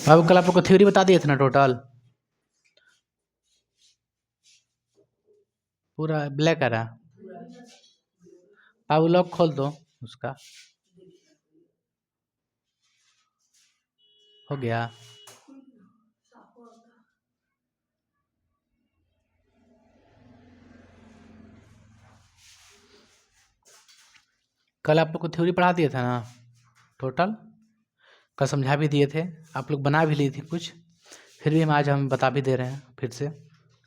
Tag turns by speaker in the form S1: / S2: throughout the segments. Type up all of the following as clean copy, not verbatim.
S1: अब कल आप लोग को थ्योरी बता दिए थे ना टोटल, पूरा ब्लैक आ रहा। अब लॉक खोल दो उसका, हो गया। कल आप लोग को थ्योरी पढ़ा दिया था ना टोटल, कल समझा भी दिए थे, आप लोग बना भी लिए थे कुछ, फिर भी आज हम बता भी दे रहे हैं फिर से, है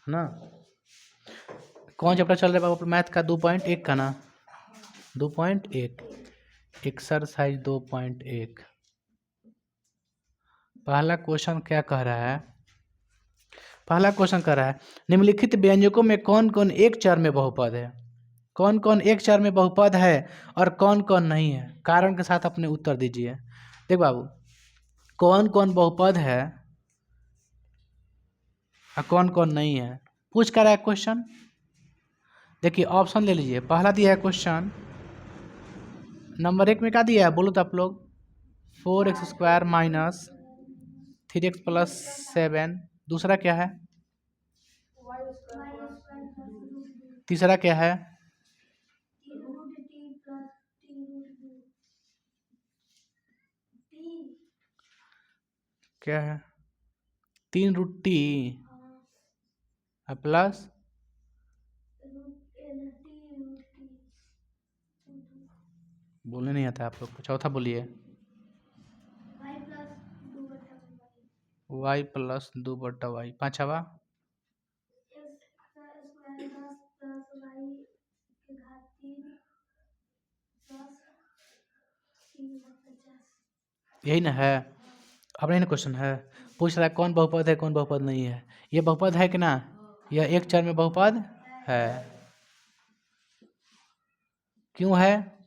S1: ना। कौन चैप्टर चल रहा है बाबू मैथ का? 2.1 का ना, 2.1 एक्सरसाइज 2.1। पहला क्वेश्चन क्या कह रहा है? पहला क्वेश्चन कह रहा है निम्नलिखित व्यंजकों में कौन कौन एक चर में बहुपद है? कौन कौन एक चर में बहुपद है और कौन कौन नहीं है? कारण के साथ अपने उत्तर दीजिए। देख बाबू, कौन कौन बहुपद है और कौन कौन नहीं है, पूछ कर रहा है क्वेश्चन। देखिए ऑप्शन ले लीजिए। पहला दिया है क्वेश्चन नंबर 1 में क्या दिया है बोलो तो आप लोग, 4x² माइनस 3x प्लस 7। दूसरा क्या है? तीसरा क्या है? क्या है? 3√t प्लस बोलने नहीं आता आप लोग को। चौथा बोलिए, y प्लस 2/y। पांचवा यही ना है, अब नहीं ना क्वेश्चन है। पूछ रहा है कौन बहुपद है कौन बहुपद नहीं है। ये बहुपद है कि ना? यह एक चर में बहुपद है। क्यों है?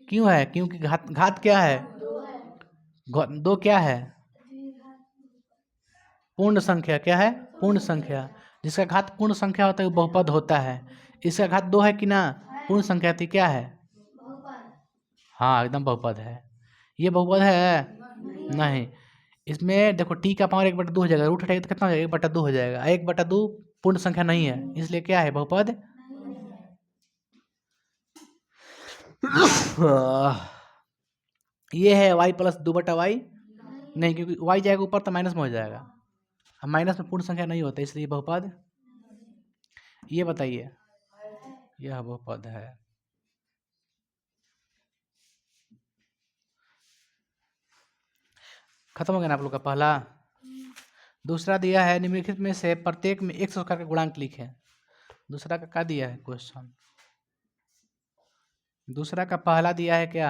S1: क्यों है? क्योंकि घात क्या है? दो क्या है? पूर्ण संख्या। क्या है? पूर्ण संख्या। जिसका घात पूर्ण संख्या होता है वो बहुपद होता है। इसका घात 2 है कि ना? पूर्ण संख्या थी, क्या है? हाँ एकदम बहुपद है। ये बहुपद है नहीं। इसमें देखो टी का पावर 1/2 हो जाएगा, रूट हटाएगा तो कितना हो जाएगा? 1/2 हो जाएगा। 1/2 पूर्ण संख्या नहीं है, इसलिए क्या है? बहुपद। ये है y प्लस 2/y नहीं, क्योंकि y जाएगा ऊपर तो माइनस में हो जाएगा, अब माइनस में पूर्ण संख्या नहीं होता इसलिए बहुपद। ये बताइए, यह बहुपद है। खत्म हो गया ना आप लोग का पहला। दूसरा दिया है निम्नलिखित में से प्रत्येक में x स्क्वायर का गुणांक लिखें। दूसरा का क्या दिया है क्वेश्चन? दूसरा का पहला दिया है क्या?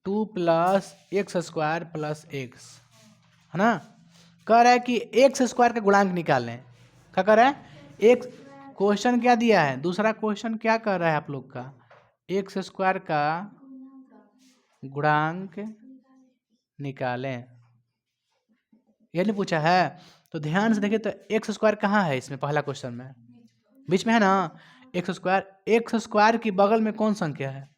S1: 2 प्लस x² प्लस x, है ना। कह रहा है कि x² का गुणांक निकालें। क्या कह रहा है? एक क्वेश्चन क्या दिया है? दूसरा क्वेश्चन क्या कर रहा है आप लोग का? x² का गुणांक निकालें, ये नहीं पूछा है। तो ध्यान से देखिए तो x² कहाँ है इसमें? पहला क्वेश्चन में बीच में है ना x² की बगल में कौन संख्या है?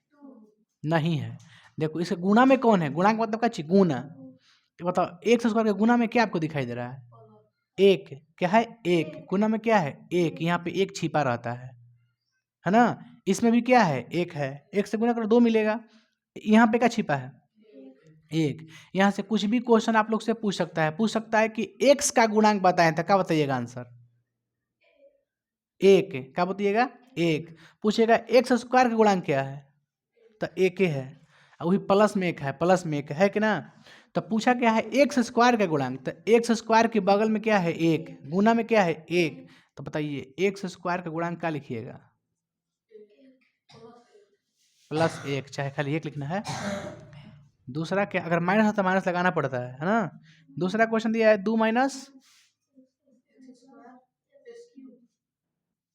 S1: नहीं है। देखो इसे गुणा में कौन है? गुणा का मतलब क्या चीज? गुना। तो बताओ x² के गुना में क्या आपको दिखाई दे रहा है? एक। क्या है? एक। गुना में क्या है? एक। यहाँ पे एक छिपा रहता है ना। इसमें भी क्या है? एक है। एक से गुना करो 2 मिलेगा। यहाँ पे क्या छिपा है? एक। यहाँ से कुछ भी क्वेश्चन आप लोग से पूछ सकता है। पूछ सकता है कि x का गुणांक बताएं, तो क्या बताइएगा आंसर? एक। क्या बताइएगा? एक। पूछेगा x² का गुणांक क्या है, तो एक ही है। वही प्लस में एक है, प्लस में एक है कि ना। तो पूछा क्या है? x² का गुणांक, तो x² के बगल में क्या है? एक। गुना में क्या है? एक। तो बताइए x² का गुणांक क्या लिखिएगा? प्लस एक, चाहे खाली एक लिखना है। दूसरा क्या? अगर माइनस है तो माइनस लगाना पड़ता है ना। दूसरा क्वेश्चन दिया है 2 माइनस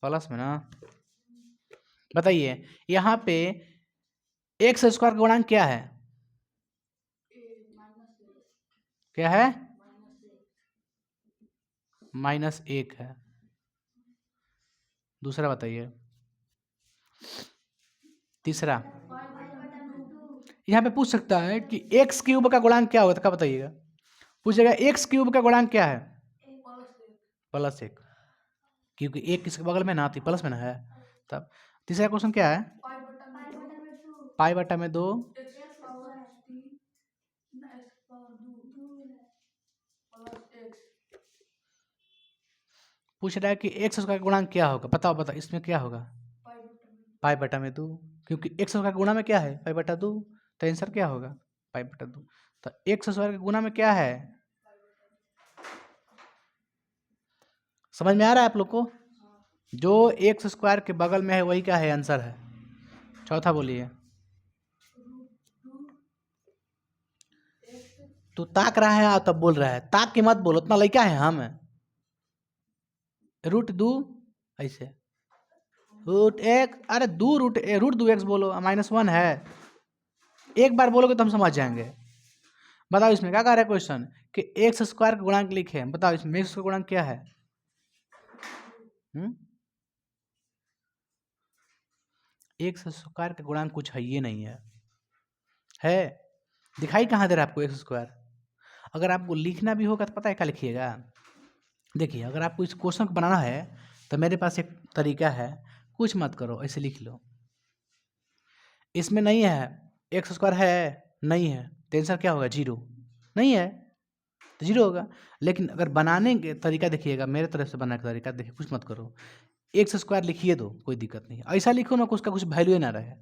S1: प्लस में ना। बताइए यहाँ पे x² का गुणांक क्या है? क्या है? -1 है। दूसरा बताइए। तीसरा यहाँ पे पूछ सकता है कि एक्स क्यूब का गुणांक क्या होगा, तो क्या बताइएगा? पूछेगा एक्स क्यूब का गुणांक क्या है? +1, क्योंकि एक किसके बगल में ना थी, प्लस में ना है। तब तीसरा क्वेश्चन क्या है? π/2 पूछ रहा है कि एक्स का गुणांक क्या होगा, बताओ इसमें क्या होगा? π/2, क्योंकि एक्स का गुणा में क्या है? π/2, तो आंसर क्या होगा? π/2। तो एक्स स्क्वायर के गुणा में क्या है? समझ में आ रहा है आप लोग को? जो एक्स स्क्वायर के बगल में है वही क्या है? आंसर है। चौथा बोलिए। तू ताक रहा है और तब बोल रहा है, ताक के मत बोलो, उतना लड़का है हम। √2 ऐसे, √1, अरे √2x बोलो, -1 है। एक बार बोलोगे तो हम समझ जाएंगे। बताओ इसमें क्या कह रहा है क्वेश्चन कि एक्स स्क्वायर का गुणांक लिखे। बताओ इसमें एक्स का गुणांक क्या है? एक्स स्क्वायर का गुणांक कुछ है ये नहीं है दिखाई कहाँ दे रहा है आपको एक्स स्क्वायर? अगर आपको लिखना भी होगा तो पता है क्या लिखिएगा? देखिए, अगर आपको इस क्वेश्चन को बनाना है तो मेरे पास एक तरीका है, कुछ मत करो, ऐसे लिख लो। इसमें नहीं है एक्स स्क्वायर, है नहीं है तो आंसर क्या होगा? 0। नहीं है तो 0 होगा। लेकिन अगर बनाने के तरीका देखिएगा, मेरे तरफ से बनाने का तरीका देखिए, कुछ मत करो, एक्स स्क्वायर लिखिए दो, कोई दिक्कत नहीं। ऐसा लिखो ना कि उसका कुछ वैल्यू ना रहे।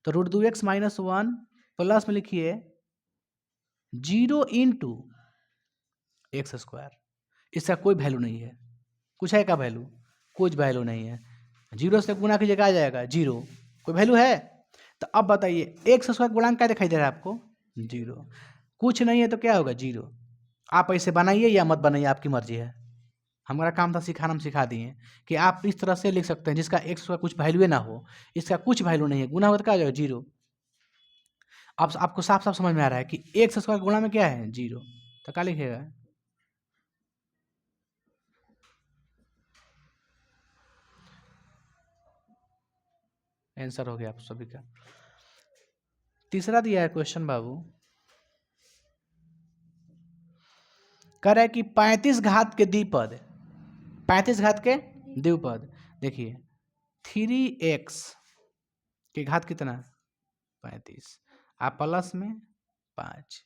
S1: तो √2x - 1 प्लस में लिखिए 0 × एक्स स्क्वायर। इसका कोई वैल्यू नहीं है। कुछ है का वैल्यू? कुछ वैल्यू नहीं है। 0 से गुना कीजिए, आ जाएगा 0। कोई वैल्यू है? तो अब बताइए एक्स स्क्वायर गुणांक क्या दिखाई दे रहा है आपको? 0। कुछ नहीं है तो क्या होगा? 0। आप ऐसे बनाइए या मत बनाइए, आपकी मर्जी है। हमारा काम था सिखाना, हम सिखा दिए कि आप इस तरह से लिख सकते हैं जिसका एक्स का कुछ वैल्यू ना हो। इसका कुछ वैल्यू नहीं है, गुना होगा तो क्या हो जाएगा? 0। अब आपको साफ साफ समझ में आ रहा है कि एक्स स्क्वायर गुणा में क्या है? 0। तो क्या लिखेगा? आंसर हो गया आप सभी का। तीसरा दिया है क्वेश्चन बाबू, कह रहा है कि 35 घात के द्विपद, 35 घात के द्विपद, देखिए 3x के घात कितना? 35, आप प्लस में 5।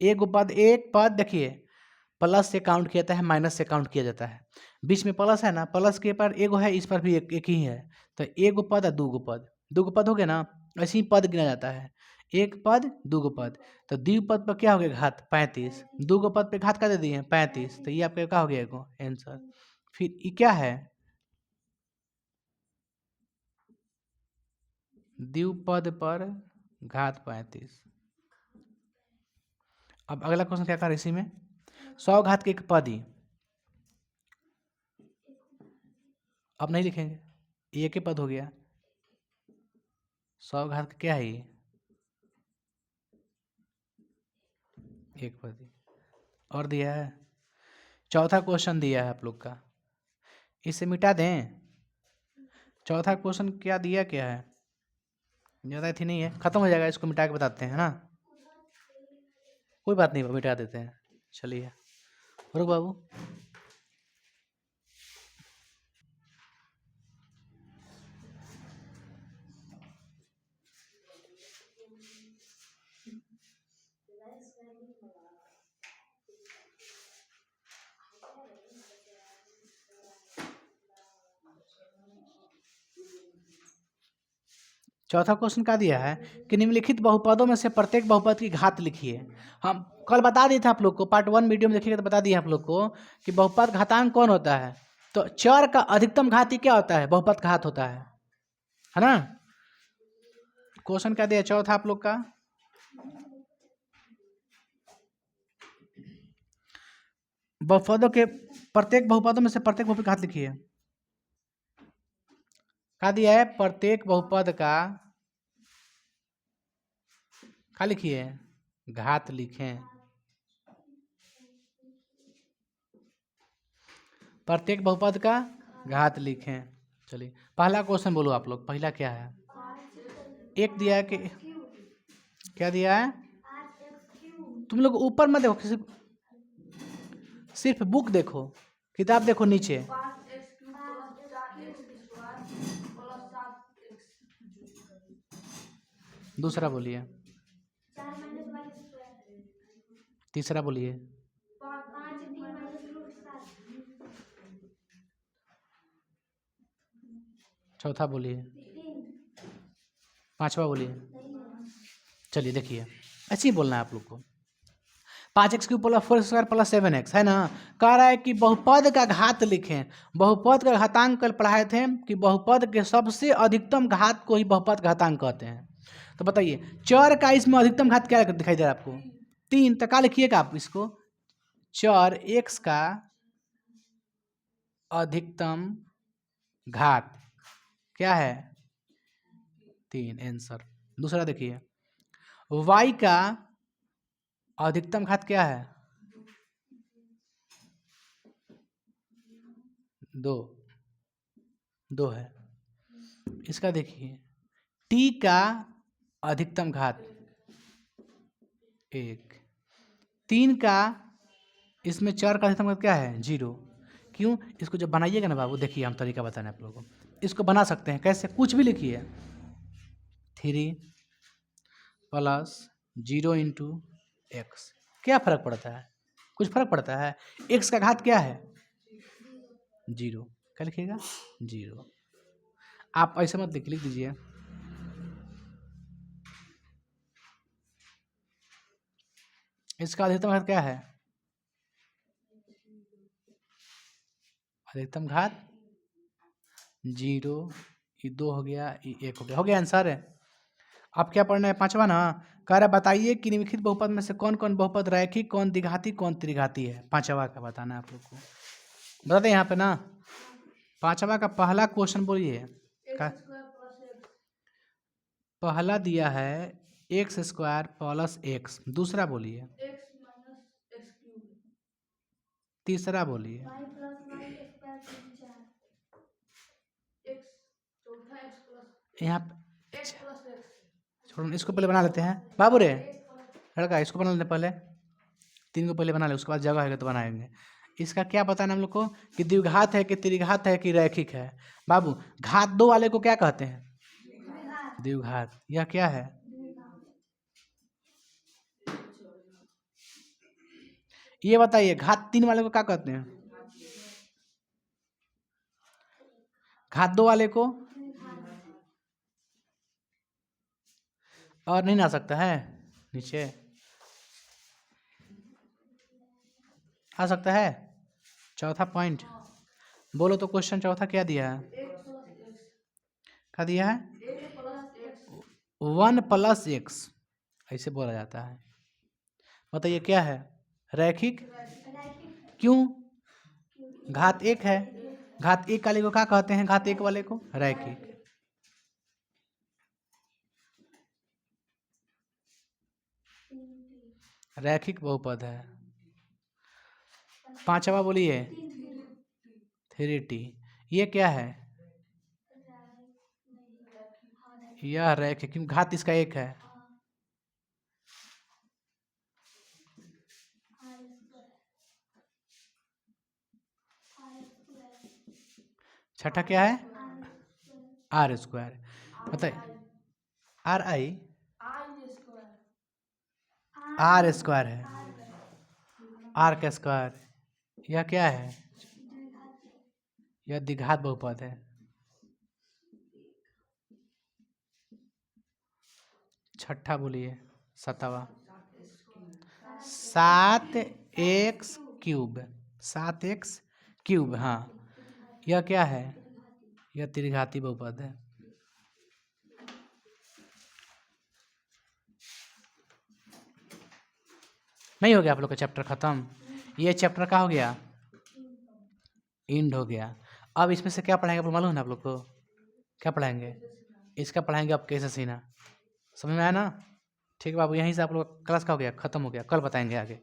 S1: एक पद देखिए प्लस से काउंट किया जाता है, माइनस से काउंट किया जाता है। बीच में प्लस है ना, प्लस के पर एगो है, इस पर भी एक ही है। तो एगो पद और दो पद हो गया ना, ऐसे ही पद गिना जाता है। एक पद दो पद, तो द्विपद पर क्या हो गया? घात 35। दो पद पे घात क्या दे दिए? 35। तो ये आपका क्या हो गया? एगो आंसर। फिर ये क्या है? द्विपद पर घात 35। अब अगला क्वेश्चन क्या कर इसी में? 100 घात के एक पद ही, अब नहीं लिखेंगे, एक ही पद हो गया। 100 घात का क्या है ये? एक पद ही। और दिया है चौथा क्वेश्चन दिया है आप लोग का, इसे मिटा दें। चौथा क्वेश्चन क्या दिया, क्या है? ज़्यादा थी नहीं है, खत्म हो जाएगा, इसको मिटा के बताते हैं ना। कोई बात नहीं, मिटा देते हैं। चलिए रुक बाबू। चौथा क्वेश्चन क्या दिया है कि निम्नलिखित बहुपदों में से प्रत्येक बहुपद की घात लिखिए। हम कल बता दिए थे आप लोग को, पार्ट 1 वीडियो में देखिएगा तो बता दिए आप लोग को कि बहुपद घातांक कौन होता है। तो चर का अधिकतम घात ही क्या होता है? बहुपद घात होता है ना। क्वेश्चन क्या दिया चौथा आप लोग का? बहुपदों के प्रत्येक बहुपदों में से प्रत्येक बहुपद घात लिखिए। क्या दिया है? प्रत्येक बहुपद का लिखिए, घात लिखें। प्रत्येक बहुपद का घात लिखें। चलिए पहला क्वेश्चन बोलो आप लोग, पहला क्या है? एक दिया है कि क्या दिया है? तुम लोग ऊपर मत देखो, सिर्फ बुक देखो, किताब देखो नीचे। दूसरा बोलिए, तीसरा बोलिए, चौथा बोलिए, पांचवा बोलिए। चलिए देखिए, ऐसे ही बोलना है आप लोग को। 5x³ प्लस 4² प्लस 7x है ना। कह रहा है कि बहुपद का घात लिखें। बहुपद का घातांक कल पढ़ाए थे कि बहुपद के सबसे अधिकतम घात को ही बहुपद का घातांक कहते हैं। तो बताइए चर का इसमें अधिकतम घात क्या दिखाई दे रहा है आपको? 3। तो क्या लिखिएगा आप इसको? चर x का अधिकतम घात क्या है? 3 आंसर। दूसरा देखिए, y का अधिकतम घात क्या है? 2 है। इसका देखिए, t का अधिकतम घात 1। 3 का इसमें चर का अधिकतम घात क्या है? 0। क्यों? इसको जब बनाइएगा ना बाबू, देखिए हम तरीका बताने आप लोगों को। इसको बना सकते हैं कैसे? कुछ भी लिखिए, 3 प्लस 0 इंटू एक्स। क्या फर्क पड़ता है? कुछ फर्क पड़ता है? x का घात क्या है? 0। क्या लिखिएगा? 0। आप ऐसे मत लिख दीजिए। इसका अधिकतम घात क्या है? अधिकतम घात 0, ये 2 हो गया, ये 1 हो गया। हो गया आंसर है। अब क्या पढ़ना है? पांचवा ना। कह रहा बताइए कि निम्नलिखित बहुपद में से कौन कौन बहुपद रैखिक, कौन द्विघाती, कौन त्रिघाती है। पांचवा का बताना है आप लोग को। बता दें यहाँ पे ना, पांचवा का पहला क्वेश्चन बोलिए। पहला दिया है x² प्लस x। दूसरा बोलिए, तीसरा बोलिए, यहाँ पे छोड़ो, इसको पहले बना लेते हैं बाबू रे लड़का। इसको बना लेते पहले, 3 को पहले बना ले, उसके बाद जगह है तो बनाएंगे। इसका क्या बताना हम लोग को कि द्विघात है कि त्रिघात है कि रैखिक है। बाबू घात 2 वाले को क्या कहते हैं? द्विघात। यह क्या है? ये बताइए घात 3 वाले को क्या कहते हैं? घात 2 वाले को? और नहीं आ सकता है नीचे? आ सकता है? चौथा पॉइंट बोलो तो। क्वेश्चन चौथा क्या दिया है? क्या दिया है? 1 प्लस x, ऐसे बोला जाता है। बताइए क्या है? रैखिक। क्यों? घात 1 है। घात 1 वाले को क्या कहते हैं? घात 1 वाले को रैखिक। रैखिक बहुपद है। पांचवा बोलिए, 3t। ये क्या है? यह रैखिक, क्योंकि घात इसका 1 है। छठा क्या है? r²। बताइए r² है, r का स्क्वायर। यह क्या है? यह द्विघात बहुपद है। छठा बोलिए, 7वां, 7x³। 7x³, हाँ। यह क्या है? यह त्रिघाती बहुपद है। नहीं हो गया आप लोग का चैप्टर खत्म? ये चैप्टर का हो गया, एंड हो गया। अब इसमें से क्या पढ़ाएंगे आपको मालूम है ना? आप लोग को क्या पढ़ाएंगे? इसका पढ़ाएंगे आप कैसे सीना। समझ में आया ना? ठीक है बाबू, यहीं से आप लोग क्लास का हो गया, खत्म हो गया। कल बताएंगे आगे।